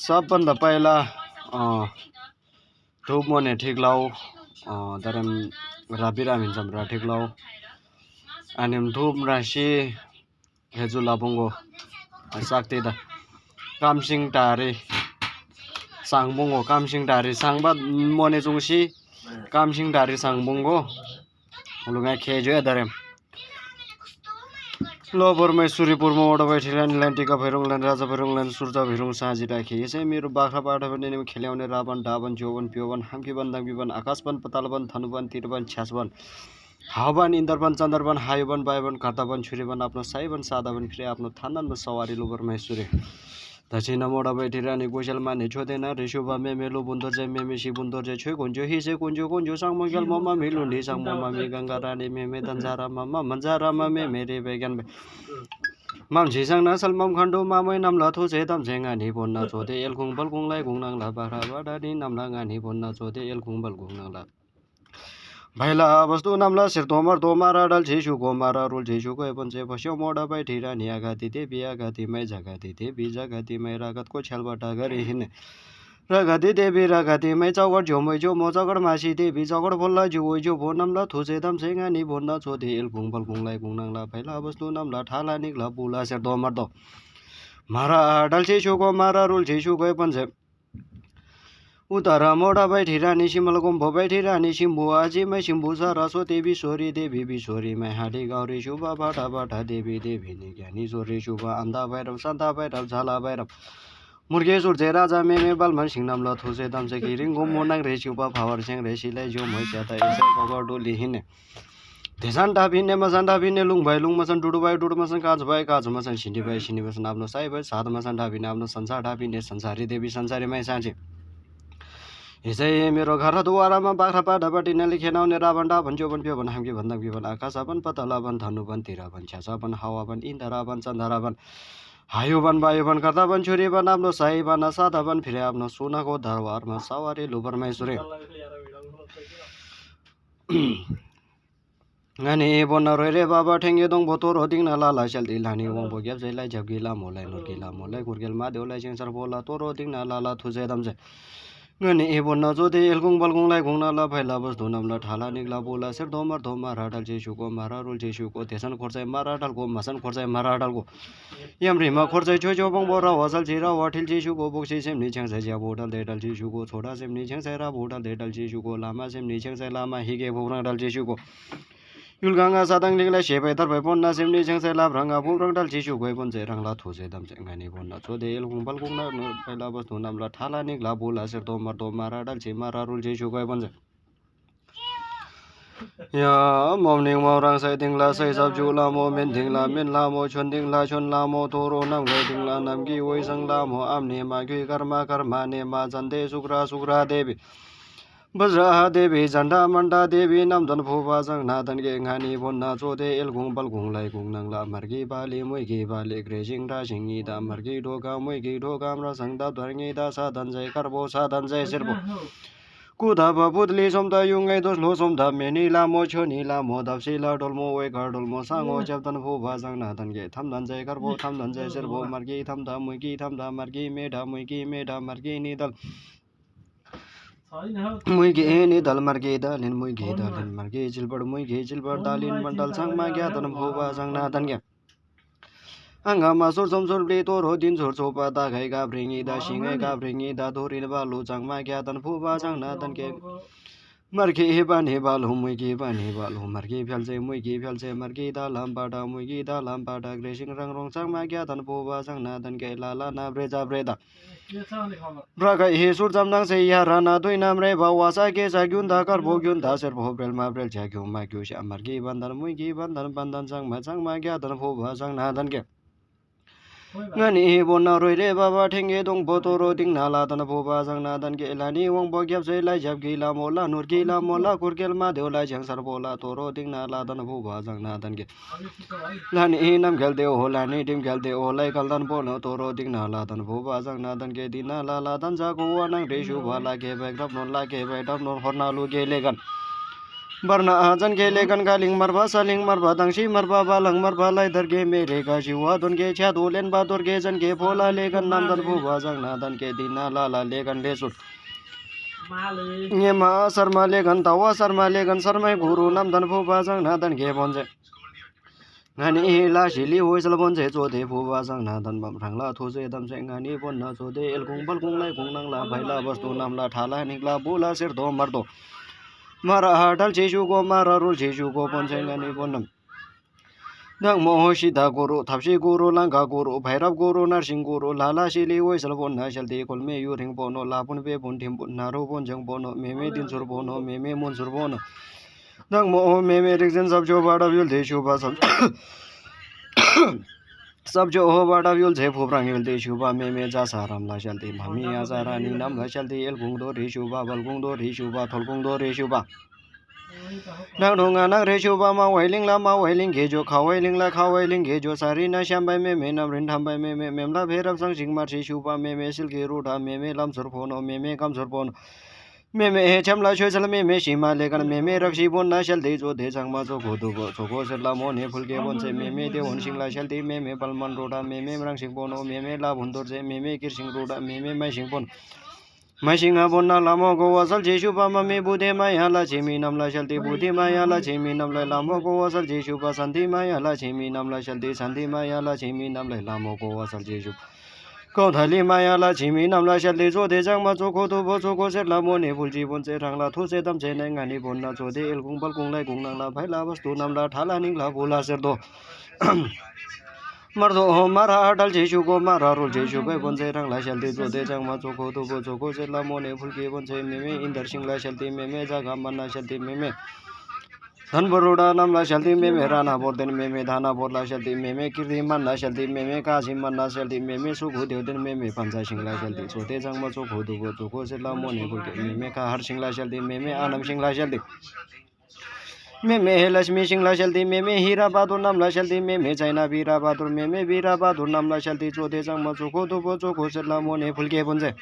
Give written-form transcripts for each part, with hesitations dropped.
सबभन्दा पहिला धूप मने ठिक लाऊ दरम राबिराम हिंसम रा ठिक लाऊ अनिम धूप राशि हेजु लाबुंगो sakti da kamsing tari sangbungo kamsing tari sangba mone jungsi kamsing tari sangbungo ulunga khejo darem लोबर में सूर्यपुर में ओडा बैठिरहने ल्यान्टिका भैरङल्यान राजा भैरङल्यान सूर्य भैरङ साँझी राखी यसै मेरो बाख्राबाट पनि खेल्याउने रावण डावन जोवन प्योवन हाम्कीवन दाम्कीवन आकाशवन पतालवन धनुवन तिरवन छ्यासवन हावन इन्द्रवन चन्द्रवन हायुवन वायुवन कर्तावन छुरीवन आफ्नो साईवन सादावन फिरे आफ्नो थाननमा सवारी लोबर महेश्वरी दक्षिण मोडा बैठिरहने गोसेलमा ने छोदेन रेशुबा मे मेलो बुन्दर जय मे मेसी बुन्दर जय छोय कुन्जो हिसे कुन्जो सांगमगल ममा मिलुन्डी सांग ममा मे गंगा रानी मे दन्जारा ममा मन्जारा मे मेरे बेगन mam chỉ sang na sal mam khando ma mai nam la tho che tam che nga ni bon na cho de el khung bal khung lai khung nang la ba ra ba da di nam la nga ni bon na cho de el khung bal khung nang la भाइला वस्तु नामला सिर तोमारा डल झेशु गोमारा role झेशु को एपन से फस्यो मोडा by ठिरा निया गाती ते बिया गाती मै जगाती ते बीजा गाती मै रागत को छलबटा गरे हिने रागाती देवी रागाती मै चौगड झोमै जो मो चौगड मासी देवी चौगड बोल्ला जो ओइ जो भो नामला थुसे दम सेगा नि भोन्ना छोदे एल गुंबल गुंगलाई गुंगनांगला भाइला वस्तु नामला ठाला निकला बुला सिर तोमर दो मारा डल झेशु को मारा रोल झेशु को एपन से उतारा मोड़ा बैठिरा निशिमल गुम्भो बैठिरा निशिम्भु आजी मैं शिम्भु सारासो देवी बिसोरी मैं हाडी गौरी शुभा बाटा बाटा देवी निज्ञानी सोरी शुभा अंधा भैरव संता भैरव झाला भैरव मुर्गे सुर्जे राजा मे बालमन सिंगनाम लथुसे दमसे की रिंगो मोनांग रे शुभा फावर सेंग रे सिलाई जो मै चाता ऐसे गोबर डोली हिने देसान डाबिने मसन डाबिने लुङ भाइ लुङ मसन डुडु मसन काज मसन सिन्डी भाइ सिन्डी मसन आफ्नो साई भाइ सात मसन डाबिने आफ्नो संसार डाबिने संसारी देवी संसारी मै साँचे यसै मेरो घर दुवारामा बाख्रा पाडापट्टि नलेखेनाउने रावण डावन जोवन प्योवन हाम्की भन्दा पिवन आकाशवन पतलावन धनुवन तिरावन छ्यासावन हावावन इन्द्रावन चन्द्रावन हायुवन वायुवन कर्तावन छुरीवन आफ्नो साईवन सादावन फिरे आफ्नो सुनको दरबारमा सवारी लुबर Maheshwari ngani bona roire baba thengye dong botor hoding na la sel dilani wong bogyap jailai jabgila molai nurgila molai kurgel ma deulai sengsar bola tor hoding na la thuje damje ngani ebonna jode elgung balgung lai gungna la phaila bas dhunam la thala nikla bola ser domar dhoma radal jesu ko mara rul jesu ko tesan khorjai mara dal ko masan khorjai mara dal ko yamri ma khorjai chojo bong bora wasal jira watil jesu ko bokse sem ni chang sai ja bodal de dal jesu ko choda sem ni chang sai ra bodal de dal jesu ko lama sem ni chang sai lama hige bograng dal jesu ko yulganga sadang ligla shepai tar bai ponna sem ni chang sai la branga bograng dal jesu ko bon je rang la those dam je ngani bonna chode el gung bal gung na phaila bas dhunam la thala nikla bola ser domar dal che mara rul jesu ko bon je ya momning maurang sai dingla sai sab jula mo men dingla men la mo chon dingla chon la mo toro nam gai dingla nam gi oi sang la mo amne ma gi karma ne ma jande sukra devi Bajra देवी झंडा मंडा देवी नमदन फुबा जंग नादन के ngani bonna chode el gung bal gung lai gung nang la margi bali moi gi bali grejing da singi da margi do ga moi gi do gam ra sang da dharngi da sa dan jai karbo sa dan jai sirbo kuda ba budli som da yung ngai dos lo som da meni la mo choni la mo da si la dol mo we gar dol mo sang o jab dan fuba jang nadan ge tham dan jai karbo tham dan jai sirbo margi tham da moi gi tham da margi me da moi gi me da margi ni dal मुइगे नि दल मर्गे दलिन मुइगे दलिन मर्गे जिलबड दालिन मण्डल संग मा ग्या दन भोबा संग नादन ग्या अंगामा सोर समसोर ब्ले तोर हो दिन छोर छोपा दा घै गा ब्रेङी दा सिङै गा ब्रेङी दा धोरिन बालु संग मा ग्या दन भोबा संग नादन के मर्गे बाने बाल हो मुइगे बाने बाल हो मर्गे फ्याल्जे मुइगे फ्याल्जे मर्गे दा लामबाडा मुइगे दा लामबाडा ग्रेसिङ रङ रङ संग मा ग्या दन भोबा संग नादन के लाला ना Brezza ब्रेदा Braga Hesur Zamnang say Yarana do Namre Bawasa Kes Agun Dakar Bogun Daser Bobrel Mabrel Jagu Magush Amargi Bandan Mugi Bandan Sang Matsang Magia than Hoba Sang Nadan Gap Ngani Bona Roy Baba Tinge Dong Botoro Ding Nala than Boba Sang Nadan Gelani Wong Bogyap say like Jabgila Mola Nurgila Mola Kurgel Madola Jang Sarbola Toro Ding Nala than Boba Sang Nadan Gap Lani Nam Gelde Holani Dim Gelde Ola Kaldan Bono Toro Ding Nala than Boba Sang Nadan Gedina La Dan Zago Wanang Reshu Wala Gebe Grab non la Gebe Dab non Hornalu Gelegan Barna ajan ke legan galing marba saling marba dangshi marba balang marba lai darge mere ga jiwa don ge cha dolen ba dor ge jan ge phola legan nam dan bu bajang na dan ke dina la la legan lesut Nyema sarma legan tawa sarma legan sarmai guru nam dan bu bajang na dan ge bonje ngani la shili hoisal bonje zo de bu bajang na dan bam rang la thu je dam se ngani bon na zo de el kung bal kung lai kung nang la bhaila vastu nam la thala nikla bula sir do mar do Mara hadal jeju go mara rul jeju go bonjengani bonam Nang moho shida guru thapsi guru langa guru bhairab guru narsing guru lala shili oisal bon na shaldi kolme yuring bono lapun be bon tim bon naru bonjang bono meme din sur bono meme mon sur bono Nang moho meme rikzen sabjo bada yul deshu ba sabjo ho bada yul je phubrang yul deshu ba meme ja saram la shaldi mami azara ni nam la shaldi el gung do reshu ba bal gung do reshu ba thol gung do reshu ba Nang donga nang reshu ba ma wailing la ma wailing ge jo khawailing la khawailing ge jo sari na sham bai me nam rin tham bai me mem la bherab sang sing mar reshu ba me sil ge ru da me lam sur phono me kam sur phono me he cham la choi sal me shima le kan me rak shi bon na shal de jo de sang ma jo go du go so go sel la mo ne phul ge bon se me de on sing la shal de me balman ro da me rang sing bono me la bun dor je me kir sing ro da me mai sing bon Mashinga bonna lamo go wasal jeshu pa mami bude maya la chimi nam la shalti bude maya la chimi nam la lamo go wasal jeshu pa santi maya la chimi nam la shalti santi maya la chimi nam la lamo go wasal jeshu Ko thali maya la chimi nam la shalti zo de jang ma zo ko to bo zo ko se la mo ne phul ji bon se rang la thu se dam se ne ngani bon na zo de el gung bal gung lai gung nang la phai la vastu nam la thala ning la bola ser do Mardo mara dal jeshu go mara rul jeshu bai bonje rang la shalti zo de jang ma zo ko to bo zo ko se la mo ne phul ke bonje meme indar sing la shalti meme jaga man na shalti meme dhan baroda nam la shalti meme rana bor den meme dhana bor la shalti meme kirdi man la shalti meme kasim man la shalti meme su gu de den meme panjai sing la shalti zo de jang ma zo ko to bo zo ko se la mo ne phul ke meme ka har sing la shalti meme anam sing la shalti Meme Lashmi Singh la shalti meme Hira Badur nam la shalti meme China Bira Badur meme Bira Badur nam la shalti cho de jang ma cho ko to bo cho ko se la mo ne phul ke bonje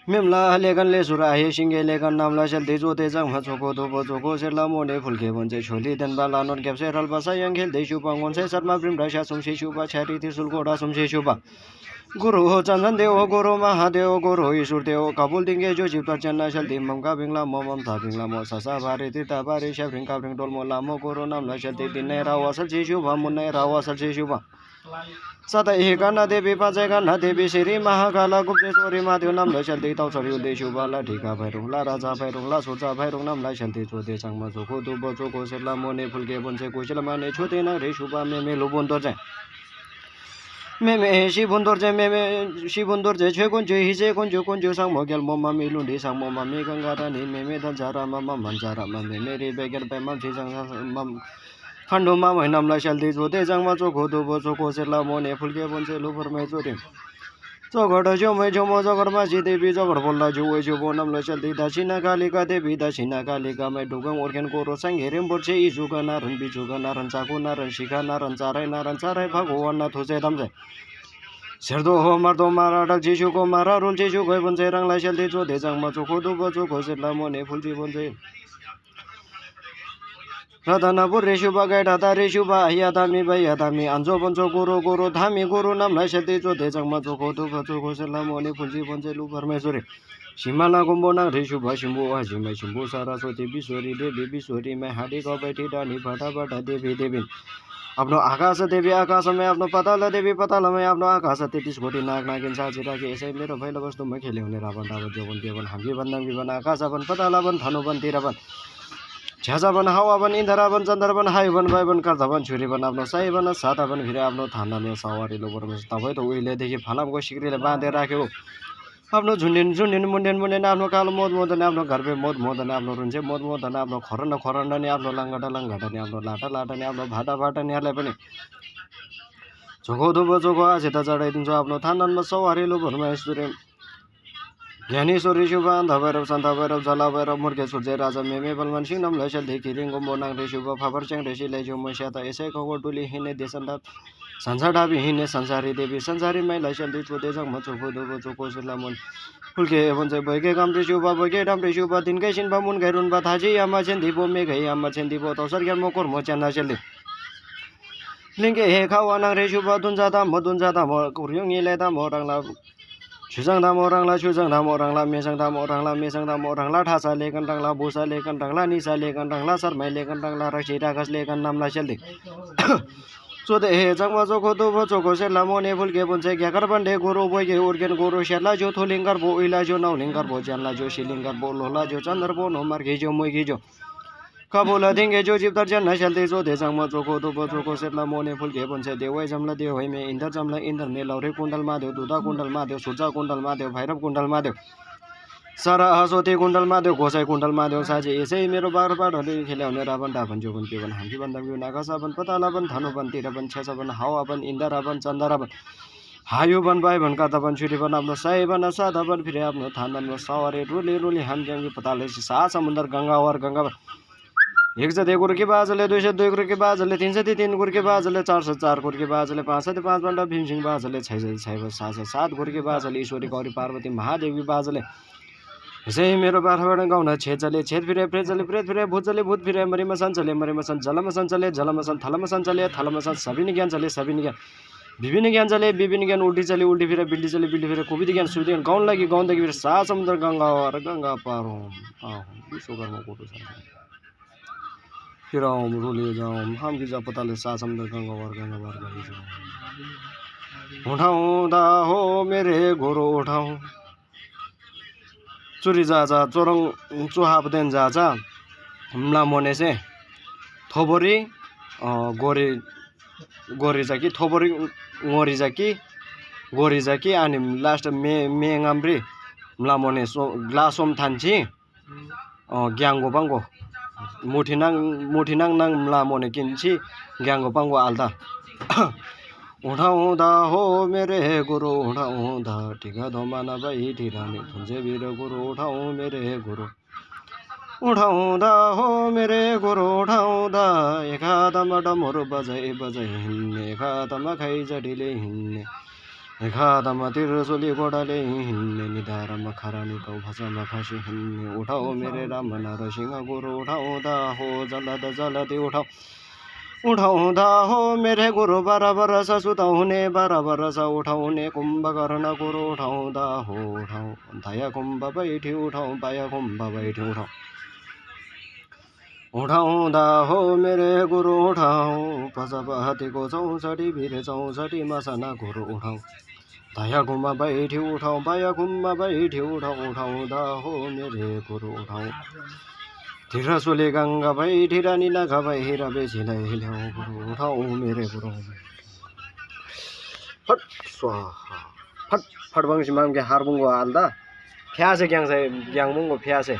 Memla legan le sura he singe legan nam la shalti cho de jang ma cho ko to bo cho ko se la mo ne phul ke bonje choli den ba la non gap se ral ba sa yang khel de shu pa ngon se sarma prim rasha sum se shu ba chari ti sul goda sum se shu ba Guru Chandan Deo Guru Mahadeo Guru Isur Deo Kabul Dinge Jo Jiptar Channa Shalti Mamka Bingla Momam Tha Bingla Mo Sasa Bari Tita Bari Shabring Kabring Dol Mo Lamo Guru Nam La Shalti Dinne Rawasal Chishuba Munne Rawasal Chishuba Sata Ihikana Devi Pajagana Devi Siri Mahakala Gupte Sori Madhu Nam La Shalti Tau Sari Ude Shuba La Thika Bhairung La Raja Bhairung La Surja Bhairung Nam La Shalti Chode Changma Soko Dubo Choko Sela Mone Fulke Bonse Kushalamane Chote Na Re Shuba Meme Lubun Dorje Meme Shibundur Meme Shibundur Chekon Hise Konjo Sang Mogel Moma Milundi Sang Moma Megangata Ni Meme Tanjara Mama Manjara Mame Mary Beger Pemam Chisang Mam Hando Mama Namla Shaldi Zote Jangma Choko Dubo Choko Sela Mone Fulke Bonse Lupur Mezorim Zogor Jomo Jomo Zogor Maji Devi Zogor Bola Joe Jobonam La Shaldi Dashina Kalika Devi Dashina Kalika Medugang Organ Koro Sang Herim Borche Izuganaran Bijuganaran Sakunaran Shikanaran Sarai Naran Sarai Bhagwana Those Damse Serdo Mardo Marada Jishu Go Mara Rul Jishu Go Bonse Rang La Shaldi Zo De Jang Macho Kodo Bozo Kosela Mone Fulji Bonse Radhanapur Reshuba Gai Dada Reshuba Ayadami Bayadami Anzo Bonzo Guru Guru Dhami Guru Nam La Shalti Zo De Jang Macho Kodo Bozo Kosela Mone Fulji Bonse Lu Parmesuri Shimala Gumbona Reshuba Shimbu Hajime Shimbu Saraswati Bisori Devi Bisori Mai Hadi Kaupati Dani Bhata Bhata Devi Devin अपनो आकाश देवी आकाश में अपनो पताल देवी पताल में अपनो आकाश 33 कोटी नाग नागिन साजिरा के ऐसे मेरो भैलो वस्तु में खेले हुने रावण रावण जोवन देवन हामी बन्दन विवन आकाश बन पताल बन धनु बन तीर बन झ्याजा बन हावा बन इन्धरा बन चन्द्र बन हाय बन वाय बन कर्ता बन छुरी बन अपनो साई बन साता बन फिरे अपनो थाना में सवारी लोबर में तबै त उहिले देखि फलामको सिक्रीले बाँधेर राख्यो अपनो झुन्डिन झुन्डिन मुन्डिन मुन्डिन आफ्नो कालो मोद मोदन आफ्नो घरबे मोद मोदन आफ्नो रुन्जे मोद मोदन आफ्नो खरन खरन नि आफ्नो लंगटा लंगटा नि आफ्नो लाटा लाटा नि आफ्नो भाटा भाटा निहरुलाई पनि झोको दुबो झोको आसित चढाइदिन्छ आफ्नो थाननमा सवारीलो भरमा यसरी ज्ञानेश्वर ऋषुबा अन्ध भैरव सन्त भैरव जला भैरव मुर्गे सूर्य राजा मेमे बलमान सिंह नम लैसल देखि रिंगो मोनाङ ऋषुबा फापर च्याङ ऋषि लैजो मैस्याता यसै खगो डुली हिने देशन्दा संसार डाबी हिँड्ने संसारी देवी संसारी माइलाई चल्दै चोदे जगमा चोखो दोबो चोखो सेला मन फुल्के बन्छ बैके काम्रे सुबा बैके डाम्रे सुबा दिनकै सिनबा मुनकै रुनबा थाजी आमा छेन्दिबो मेघै आमा छेन्दिबो तौसर ग्यान मोकोर म च्यान्ना चेल्दे लिंगे हे खावा नांग्रे सुबा दुन्जा दाम कुर्युङ इले दाम रंगला 추장 다모랑라 추장 다모랑라 मेसंग 다모랑라 ठासा लेकन रंगला बोसा लेकन रंगला निसा लेकन रंगला सरमै लेकन रंगला रक्षी रागस लेकन नामला चल्दे चोदे हे जंगमा जोको दोबो जोको सेला मोने फुलके बन्छ ग्याकर बन्डे गोरो बोगे उर्गेन गोरो शेला जो थोलिंगर बो इला जो नौलिंगर बो जानला जो शिलिंगर बो लोला जो चंदर बो नोमर गेजो मोय गेजो कबोला दिंगे जो जिब्दर जन नशलते जो दे जंगमा जोको दोबो जोको सेला मोने फुलके बन्छ देवै जमला देवै मे इंदर जमला इंदर मे लौरे कुंडल मादेव दुधा कुंडल मादेव सुजा कुंडल मादेव भैरव कुंडल मादेव सारा हसोते कुंडल मादेव घोसाई कुंडल मादेव साजे यसै मेरो बारपाटहरु खेल्याउने रावण डाभन जोगन के बन हामी बन्दा बिउ नागासाबन पतालाबन धनुबन तिरबन छेसबन हावाबन इन्दराबन चन्दराबन हायुबन बाइबन काताबन छुरीबन आफ्नो साइबन साधाबन फिरे आफ्नो थानबन सवारे रुले रुले हामी पताले सा समुद्र गंगावर गंगावर 101 गुरकी बाजले 202 गुरकी बाजले 303 गुरकी बाजले 404 गुरकी बाजले 505 बन्डा भीमसिंह बाजले 667 गुरकी बाजले ईश्वरी गौरी पार्वती महादेवी बाजले यसै मेरो बारबाट गाउन छेचले छेद फिरे प्रेजले प्रेत फिरे भुजले भूत फिरे मरिमा सञ्चले जलमा सञ्चले थलमा सञ्चले सबिनी ज्ञान चले सबिनी ज्ञान विभिन्न ज्ञान उल्टी चले उल्टी फिरे बिल्डी चले बिल्डी फिरे कुबिदी ज्ञान सुबिदी ज्ञान गाउन लागि गाउँदै फिरे सा समुद्र गंगा पार विश्वकर्मा कोटो छ फिर रोले जाऊँ हम की पताले सा समुद्र गंगा पार गई उठाउँदा हो मेरे घोरो उठाऊ चुरी जाजा चोरङ चुहापदेन जाजा हमला मोने से थोबरी गोरी जाकी थोबरी गोरी जाकी अनि लास्ट मे ngaम्री हमला मोने ग्लासोम थान्ची ग्यांगो बांगो मुठिनाङ नाङ हमला मोने किन्ची ग्यांगो बांगो आल्दा उठाउँदा हो मेरे गुरु उठाउँदा टिका धमाना बाई ठिरानी थुन्जे वीर गुरु उठाउँ मेरे गुरु उठाउँदा हो मेरे गुरु उठाउँदा एक हातमा डमरू बजाई हिँड्ने एक हातमा खैजडीले हिँड्ने एक हातमा त्रिशूली घोडाले हिँड्ने निधारमा खरानी कौ भाषामा खसी हिँड्ने उठाऊ मेरे राम नरसिंह गुरु उठाउँदा हो जलदी उठाऊ उठाउँदा हो मेरे गुरु 12 वर्ष सुताउने 12 वर्ष उठाउने कुम्भकर्ण गुरु उठाउँदा हो उठाऊ धाया कुम्भ बैठी उठाऊ पाया कुम्भ बैठी उठाऊ उठाउँदा हो मेरे गुरु उठाऊ पशुपतिको 64 भिरे 64 मसना गुरु उठाऊ धाया कुम्भ बैठी उठाऊ पाया कुम्भ बैठी उठाऊ उठाउँदा हो मेरे गुरु उठाऊ त्रिशूली गंगा भाई ठिरानी नागा भाई हिरा बेचिला हिल्याऊ गुरु उठाऊ मेरे गुरु फट स्वाहा फट फट बंगसी माम के हार बुंगो आल्दा फ्यासे ग्यांग मुंगो फ्यासे